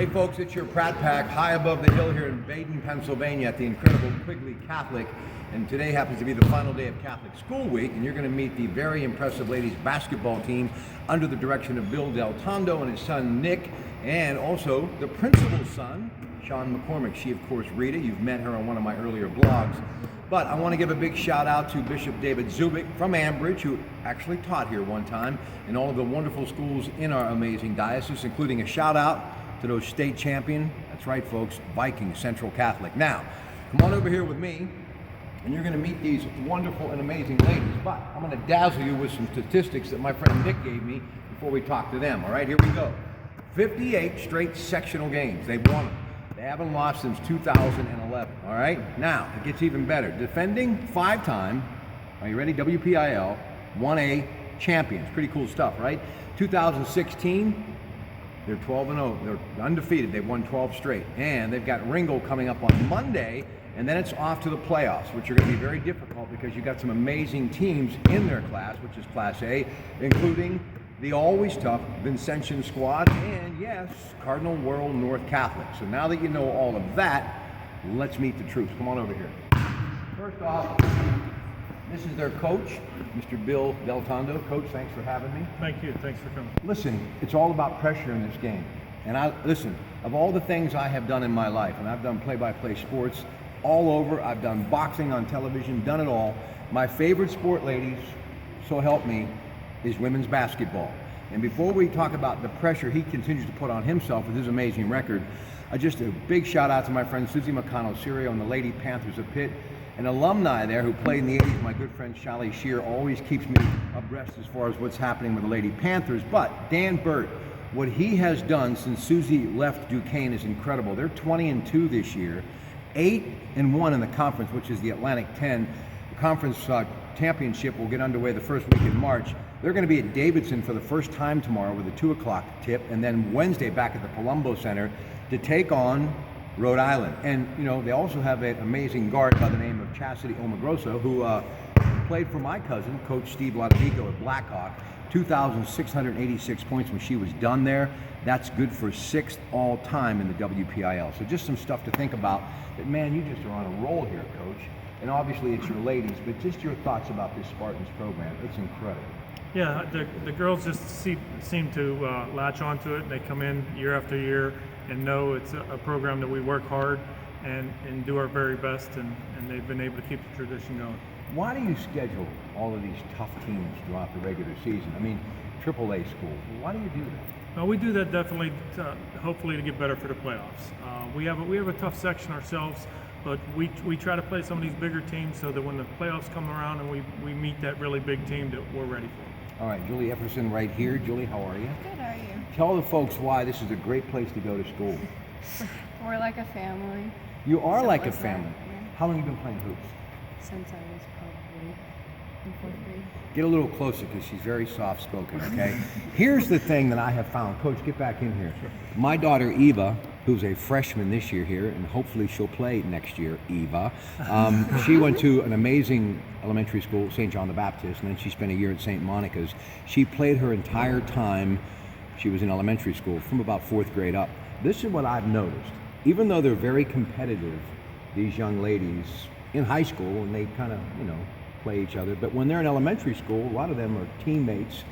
Hey folks, it's your Pratte Pack high above the hill here in Baden, Pennsylvania at the incredible Quigley Catholic. And today happens to be the final day of Catholic School Week, and you're going to meet the very impressive ladies basketball team under the direction of Bill Del Tondo and his son Nick, and also the principal's son, Sean McCormick. She, of course, Rita. You've met her on one of my earlier blogs. But I want to give a big shout out to Bishop David Zubik from Ambridge, who actually taught here one time, and all of the wonderful schools in our amazing diocese, including a shout out to those state champion, that's right folks, Viking Central Catholic. Now, come on over here with me, and you're going to meet these wonderful and amazing ladies, but I'm going to dazzle you with some statistics that my friend Nick gave me before we talk to them. All right, here we go. 58 straight sectional games. They've won them. They haven't lost since 2011. All right, now it gets even better. Defending 5-time, are you ready? WPIL 1A champions. Pretty cool stuff, right? 2016, they're 12-0. They're undefeated. They've won 12 straight. And they've got Ringgold coming up on Monday, and then it's off to the playoffs, which are going to be very difficult because you've got some amazing teams in their class, which is Class A, including the always tough Vincentian squad, and yes, Cardinal World North Catholic. So now that you know all of that, let's meet the troops. Come on over here. First off, this is their coach, Mr. Bill Del Tondo. Coach, thanks for having me. Thank you. Thanks for coming. Listen, it's all about pressure in this game. And listen, of all the things I have done in my life, and I've done play-by-play sports all over, I've done boxing on television, done it all. My favorite sport, ladies, so help me, is women's basketball. And before we talk about the pressure he continues to put on himself with his amazing record, just a big shout out to my friend Susie McConnell-Serio and the Lady Panthers of Pitt. An alumni there who played in the 80s, my good friend Shally Shear, always keeps me abreast as far as what's happening with the Lady Panthers. But Dan Burt, what he has done since Susie left Duquesne is incredible. They're 20-2 this year, 8-1 in the conference, which is the Atlantic 10. The conference championship will get underway the first week in March. They're going to be at Davidson for the first time tomorrow with a 2 o'clock tip, and then Wednesday back at the Palumbo Center to take on Rhode Island. And, you know, they also have an amazing guard by the name of Chastity Omagrosso, who played for my cousin, Coach Steve Lodovico at Blackhawk, 2,686 points when she was done there. That's good for 6th all-time in the WPIL. So just some stuff to think about. But, man, you just are on a roll here, Coach. And obviously it's your ladies, but just your thoughts about this Spartans program. It's incredible. Yeah, the girls just seem to latch onto it. They come in year after year and know it's a program that we work hard and do our very best, and they've been able to keep the tradition going. Why do you schedule all of these tough teams throughout the regular season? I mean, AAA schools. Why do you do that? Well, we do that definitely, hopefully to get better for the playoffs. We have a tough section ourselves, but we try to play some of these bigger teams so that when the playoffs come around and we meet that really big team, that we're ready for. All right, Julie Epperson right here. Julie, how are you? Good, how are you? Tell the folks why this is a great place to go to school. We're like a family. You are Simple like a as that, family. yeah. How long have you been playing hoops? Since I was probably in 4th grade. Get a little closer because she's very soft-spoken, okay? Here's the thing that I have found. Coach, get back in here. My daughter, Eva, who's a freshman this year here, and hopefully she'll play next year, Eva. She went to an amazing elementary school, St. John the Baptist, and then she spent a year at St. Monica's. She played her entire time she was in elementary school, from about 4th grade up. This is what I've noticed. Even though they're very competitive, these young ladies in high school, and they kind of, you know, play each other, but when they're in elementary school, a lot of them are teammates,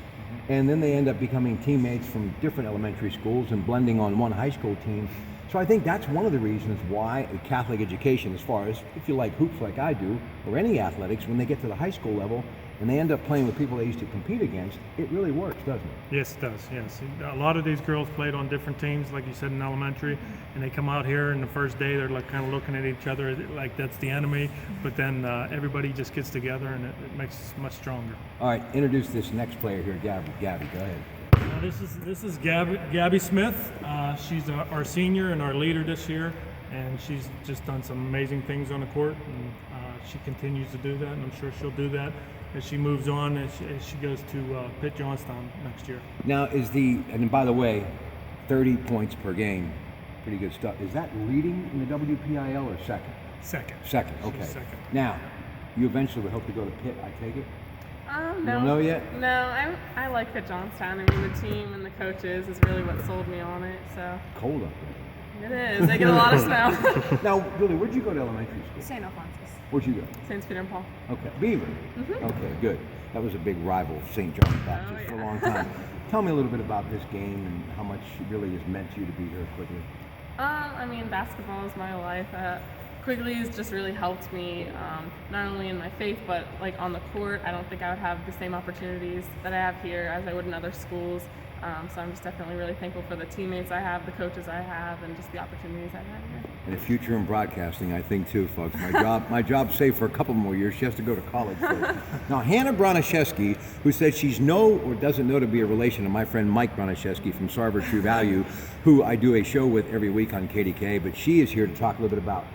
and then they end up becoming teammates from different elementary schools and blending on one high school team. So I think that's one of the reasons why a Catholic education, as far as if you like hoops like I do, or any athletics, when they get to the high school level and they end up playing with people they used to compete against, it really works, doesn't it? Yes, it does, yes. A lot of these girls played on different teams, like you said, in elementary, and they come out here, and the first day they're like kind of looking at each other like that's the enemy, but then everybody just gets together, and it makes us much stronger. All right, introduce this next player here, Gabby. Gabby, go ahead. This is Gabby Smith. She's our senior and our leader this year, and she's just done some amazing things on the court, and she continues to do that, and I'm sure she'll do that as she moves on, as she goes to Pitt Johnstown next year. Now, and by the way, 30 points per game, pretty good stuff. Is that leading in the WPIL or second? Second. Second, okay. Second. Now, you eventually would hope to go to Pitt, I take it? No. don't know yet? No, I like the Johnstown. I mean, the team and the coaches is really what sold me on it. So Cold up it is. They get a lot of snow. there. Now, Billy, where'd you go to elementary school? St. Alphonsus. Where'd you go? St. Peter and Paul. Okay, Beaver. Okay, good. That was a big rival of St. John Baptist for a long time. Tell me a little bit about this game and how much it really has meant to you to be here quickly. I mean, basketball is my life. Quigley has just really helped me, not only in my faith, but like on the court. I don't think I would have the same opportunities that I have here as I would in other schools. So I'm just definitely really thankful for the teammates I have, the coaches I have, and just the opportunities I've had here. And a future in broadcasting, I think too, folks. My job's safe for a couple more years. She has to go to college first. Now, Hannah Broniszewski, who said she's no or doesn't know to be a relation of my friend Mike Broniszewski from Sarver True Value, who I do a show with every week on KDK, but she is here to talk a little bit about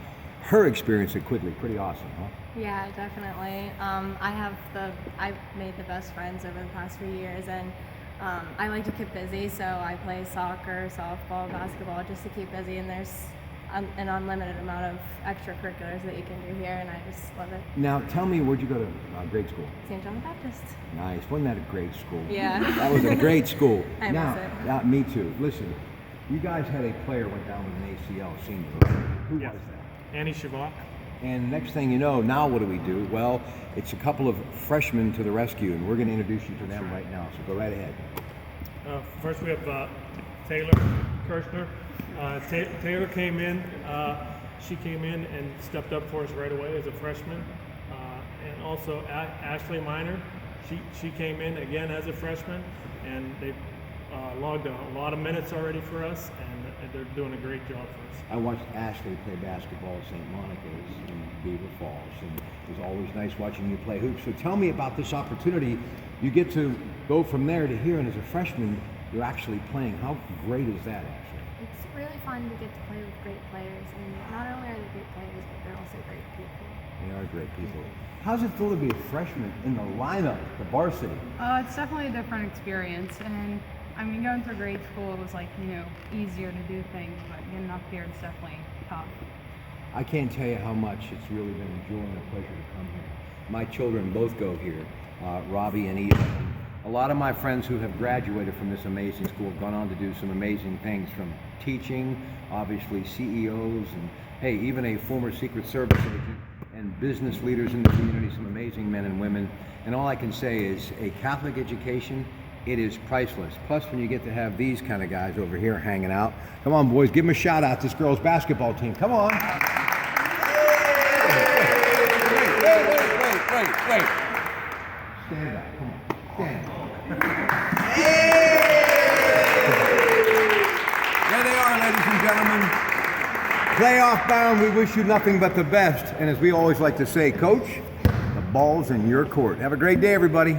her experience at Quigley. Pretty awesome, huh? Yeah, definitely. I've made the best friends over the past few years, and I like to keep busy, so I play soccer, softball, basketball just to keep busy, and there's an unlimited amount of extracurriculars that you can do here, and I just love it. Now, tell me, where'd you go to grade school? St. John the Baptist. Nice. Wasn't that a great school? Yeah. That was a great school. I now, miss it. now, me too. Listen, you guys had a player went down with an ACL senior, right? Who Yes. was that? Annie Shavak. And next thing you know, now what do we do? Well, it's a couple of freshmen to the rescue, and we're going to introduce you to them right now. So go right ahead. First we have Taylor Kirshner. Taylor came in. She came in and stepped up for us right away as a freshman. And also Ashley Miner. She came in again as a freshman, and they logged a lot of minutes already for us, and they're doing a great job for us. I watched Ashley play basketball at St. Monica's in Beaver Falls, and it was always nice watching you play hoops. So tell me about this opportunity. You get to go from there to here, and as a freshman, you're actually playing. How great is that, Ashley? It's really fun to get to play with great players, and not only are they great players, but they're also great people. They are great people. How's it feel to be a freshman in the lineup, the varsity? It's definitely a different experience, and I mean, going through grade school, it was like, easier to do things, but getting up here, it's definitely tough. I can't tell you how much it's really been a joy and a pleasure to come here. My children both go here, Robbie and Eva. A lot of my friends who have graduated from this amazing school have gone on to do some amazing things, from teaching, obviously CEOs, and hey, even a former Secret Service agent, and business leaders in the community, some amazing men and women. And all I can say is a Catholic education, it is priceless. Plus, when you get to have these kind of guys over here hanging out. Come on, boys, give them a shout out, this girls' basketball team. Come on. Wait. Stand up, come on, stand up. There they are, ladies and gentlemen. Playoff bound, we wish you nothing but the best. And as we always like to say, Coach, the ball's in your court. Have a great day, everybody.